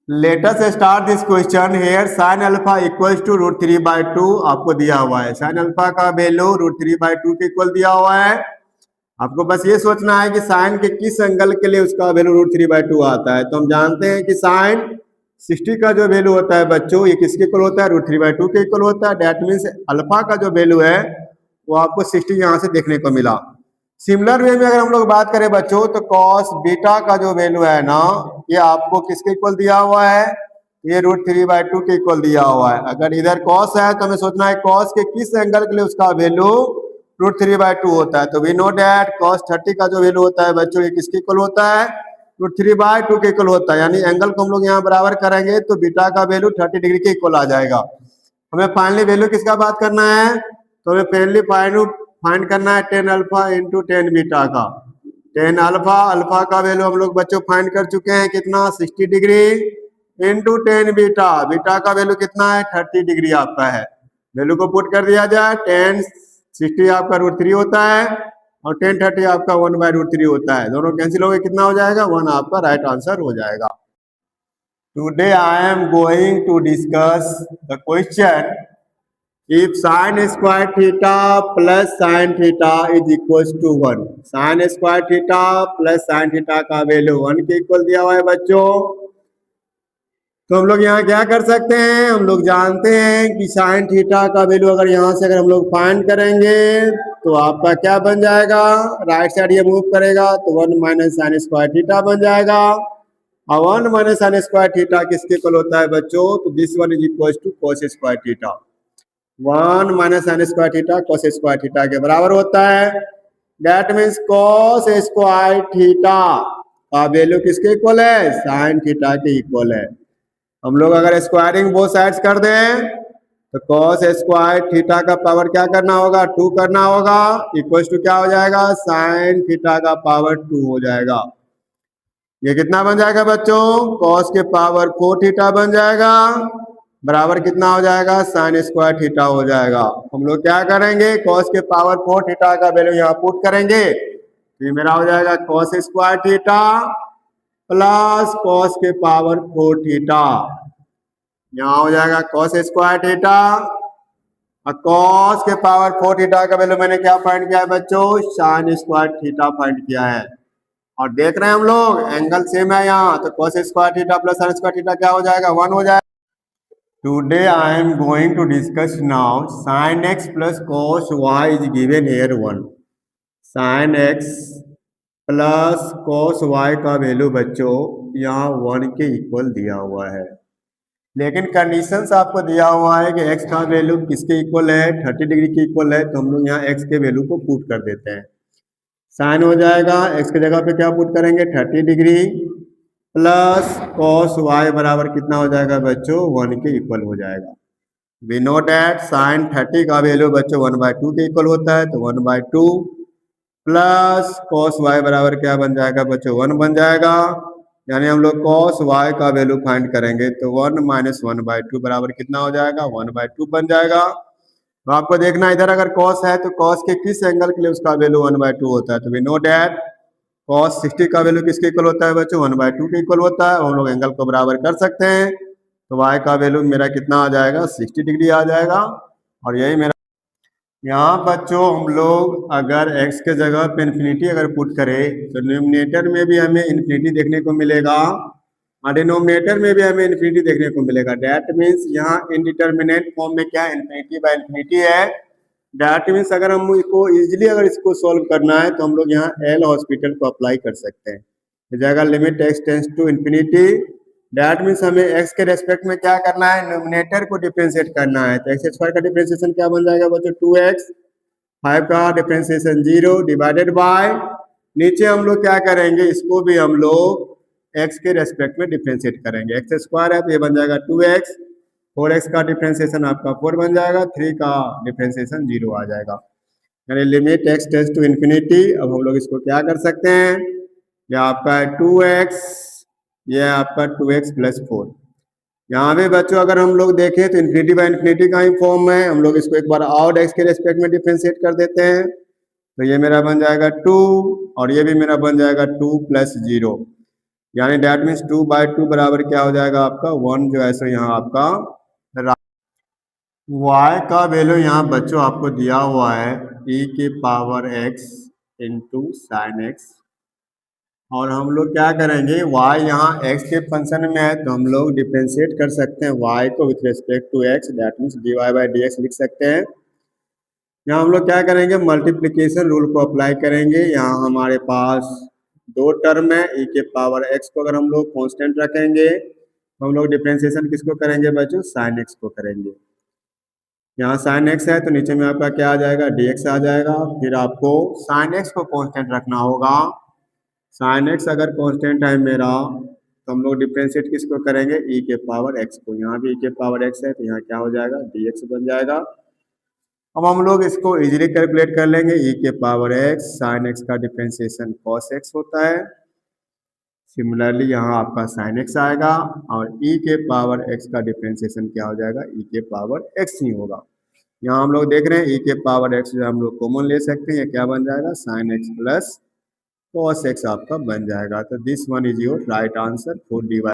Late us start this question here sine alpha equals to √3/2 आपको दिया हुआ है। साइन अल्फा का वैल्यू √3/2 के इक्वल दिया हुआ है। आपको बस ये सोचना है कि साइन के किस एंगल के लिए उसका वैल्यू √3/2 आता है। तो हम जानते हैं कि साइन 60 का जो वैल्यू होता है बच्चों, ये किसके इक्वल होता है? √3/2 के इक्वल होता है। डेट मीन्स अल्फा का जो वैल्यू है वो आपको 60 यहाँ से देखने को मिला। सिमिलर वे में अगर हम लोग बात करें बच्चों, तो कॉस बीटा का जो वैल्यू है ना, ये आपको किसके इक्वल दिया हुआ है? ये √3/2 के इक्वल दिया हुआ है। अगर इधर कॉस है तो हमें सोचना है कॉस के किस एंगल के लिए उसका वैल्यू √3/2 होता है। तो वी नो डैट cos 30 का जो वैल्यू होता है बच्चों, ये किसके इक्वल होता है? √3/2 के इक्वल होता है। यानी एंगल को हम लोग यहाँ बराबर करेंगे तो बीटा का वैल्यू 30 डिग्री के इक्वल आ जाएगा। हमें फाइनली वैल्यू किसका बात करना है? तो हमें फाइनली फाइंड करना है tan alpha into tan beta का। tan अल्फा का वैल्यू हम लोग बच्चों फाइंड कर चुके हैं, कितना? 60 डिग्री इंटू tan बीटा का वैल्यू कितना है? 30 डिग्री आपका है। वैल्यू को पुट कर दिया जाए, tan 60 आपका √3 होता है और tan 30 आपका 1/√3 होता है। दोनों कैंसिल हो गए, कितना हो जाएगा? 1 आपका राइट आंसर हो जाएगा। Today I am going to discuss the question if sin square theta plus sin theta is equals to 1। sin square theta plus sin theta का वैल्यू 1 के इक्वल दिया हुआ है बच्चों। तो हम लोग यहाँ क्या कर सकते हैं? हम लोग जानते हैं कि sin थीटा का वैल्यू अगर यहाँ से अगर हम लोग फाइंड करेंगे तो आपका क्या बन जाएगा? राइट साइड ये मूव करेगा तो 1 माइनस sin स्क्वायर थीटा बन जाएगा। और 1 माइनस sin स्क्वायर थीटा किसके इक्वल होता है बच्चों? तो this one is equal to cos square theta. 1 minus sin square theta cos square theta के बराबर होता है। That means cos square theta का वैल्यू किसके इक्वल है? sin थीटा के इक्वल है। हम लोग अगर स्क्वायरिंग बोथ साइड्स कर दें तो cos स्क्वायर थीटा का पावर क्या करना होगा? 2 करना होगा। इक्वल टू क्या हो जाएगा? sin थीटा का पावर 2 हो जाएगा। ये कितना बन जाएगा बच्चों? cos के पावर 4 थीटा बन जाएगा, बराबर कितना हो जाएगा? sin स्क्वायर थीटा हो जाएगा। हम लोग क्या करेंगे? cos के पावर 4 थीटा का वैल्यू यहाँ पुट करेंगे तो ये मेरा हो जाएगा cos square theta plus cos के पावर 4 थीटा। यहाँ हो जाएगा cos स्क्वायर थीटा और cos के पावर 4 थीटा का वैल्यू मैंने क्या फाइंड किया है बच्चों? sin स्क्वायर थीटा फाइंड किया है। और देख रहे हैं हम लोग एंगल सेम है यहाँ, तो cos square theta plus sin square theta क्या हो जाएगा? 1 हो जाएगा। Today I am going to discuss now sin x plus cos y is given here 1। sin x plus cos y का वैल्यू बच्चों यहाँ 1 के इक्वल दिया हुआ है, लेकिन कंडीशंस आपको दिया हुआ है कि x का वैल्यू किसके इक्वल है? 30 डिग्री के इक्वल है। तो हम लोग यहाँ x के वैल्यू को पुट कर देते हैं। साइन हो जाएगा, x की जगह पे क्या पुट करेंगे? 30 डिग्री प्लस cos y बराबर कितना हो जाएगा बच्चों? 1 के इक्वल हो जाएगा। वी नो डैट साइन 30 का वैल्यू बच्चों 1/2 के इक्वल होता है। तो 1/2 प्लस cos y बराबर क्या बन जाएगा बच्चों? 1 बन जाएगा। यानी हम लोग cos y का वैल्यू फाइंड करेंगे तो 1 माइनस 1/2 बराबर कितना हो जाएगा? 1/2 बन जाएगा। तो आपको देखना इधर अगर cos है तो cos के किस एंगल के लिए उसका वैल्यू 1/2 होता है। तो वी नो डैट cos 60 का वैल्यू किसके इक्वल होता है बच्चों? 1/2 के इक्वल होता है। हम लोग एंगल को बराबर कर सकते हैं तो y का वैल्यू मेरा कितना आ जाएगा? 60 डिग्री आ जाएगा। और यही मेरा यहाँ बच्चों हम लोग अगर x के जगह पे इन्फिनिटी अगर पुट करें तो न्यूमरेटर में भी हमें इन्फिनिटी देखने को मिलेगा और डिनोमिनेटर में भी हमें इन्फिनिटी देखने को मिलेगा। डैट मीन्स यहाँ इनडिटर्मिनेट फॉर्म में क्या इन्फिनिटी बाय इन्फिनिटी है। डैट मीन्स अगर हम इसको इजिली अगर इसको सॉल्व करना है तो हम लोग यहाँ एल हॉस्पिटल को अप्लाई कर सकते हैं। इस जगह limit x tends to infinity, that means हमें x के रेस्पेक्ट में क्या करना है? न्यूमरेटर को डिफरेंशिएट करना है। तो x स्क्वायर का डिफरेंशिएशन क्या बन जाएगा बच्चों? 2x, 5 का डिफरेंशिएशन 0 डिवाइडेड बाय, नीचे हम लोग क्या करेंगे? इसको भी हम लोग x के रेस्पेक्ट में डिफरेंशिएट करेंगे। x स्क्वायर है तो ये बन जाएगा 2x, 4x का डिफरेंशिएशन आपका 4 बन जाएगा, 3 का डिफरेंशिएशन 0 आ जाएगा। यानी limit x tends to infinity. अब हम लोग इसको क्या कर सकते हैं? ये आपका है 2x, ये आपका 2x प्लस 4। यहाँ पे बच्चों अगर हम लोग देखें तो इन्फिनिटी बाय इन्फिनिटी का ही फॉर्म है। हम लोग इसको एक बार और x के रेस्पेक्ट में डिफरेंशिएट कर देते हैं तो ये मेरा बन जाएगा 2 और ये भी मेरा बन जाएगा 2 प्लस 0। यानी डैट मीन्स 2/2 बराबर क्या हो जाएगा आपका 1 जो है सो यहाँ आपका y का वैल्यू यहाँ बच्चों आपको दिया हुआ है e की power x into sine x. और हम लोग क्या करेंगे y यहाँ x के फंक्शन में है तो हम लोग डिफ्रेंशिएट कर सकते हैं y को with respect to x, that means dy/dx लिख सकते हैं। यहाँ हम लोग क्या करेंगे मल्टीप्लिकेशन रूल को अप्लाई करेंगे। यहाँ हमारे पास दो टर्म है e के पावर x को अगर हम लोग कांस्टेंट रखेंगे तो हम लोग डिफ्रेंशिएशन किसको करेंगे बच्चों साइन x को करेंगे। यहाँ साइन x है तो नीचे में आपका क्या आ जाएगा dx आ जाएगा। फिर आपको साइन x को कांस्टेंट रखना होगा। साइन x अगर कांस्टेंट है मेरा तो हम लोग डिफ्रेंशिएट किसको करेंगे e के पावर x को। यहाँ भी e के पावर x है तो यहाँ क्या हो जाएगा dx बन जाएगा। अब हम लोग इसको इजीली कैलकुलेट कर लेंगे e के पावर x साइन x का डिफ्रेंशिएशन cos x होता है। सिमिलरली यहाँ आपका साइन x आएगा और e के पावर x का डिफ्रेंशिएशन क्या हो जाएगा e के पावर x ही होगा। यहाँ हम लोग देख रहे हैं e के पावर x जो हम लोग कॉमन ले सकते हैं क्या बन जाएगा sine x plus cos x आपका बन जाएगा। तो this one is your right answer for dy।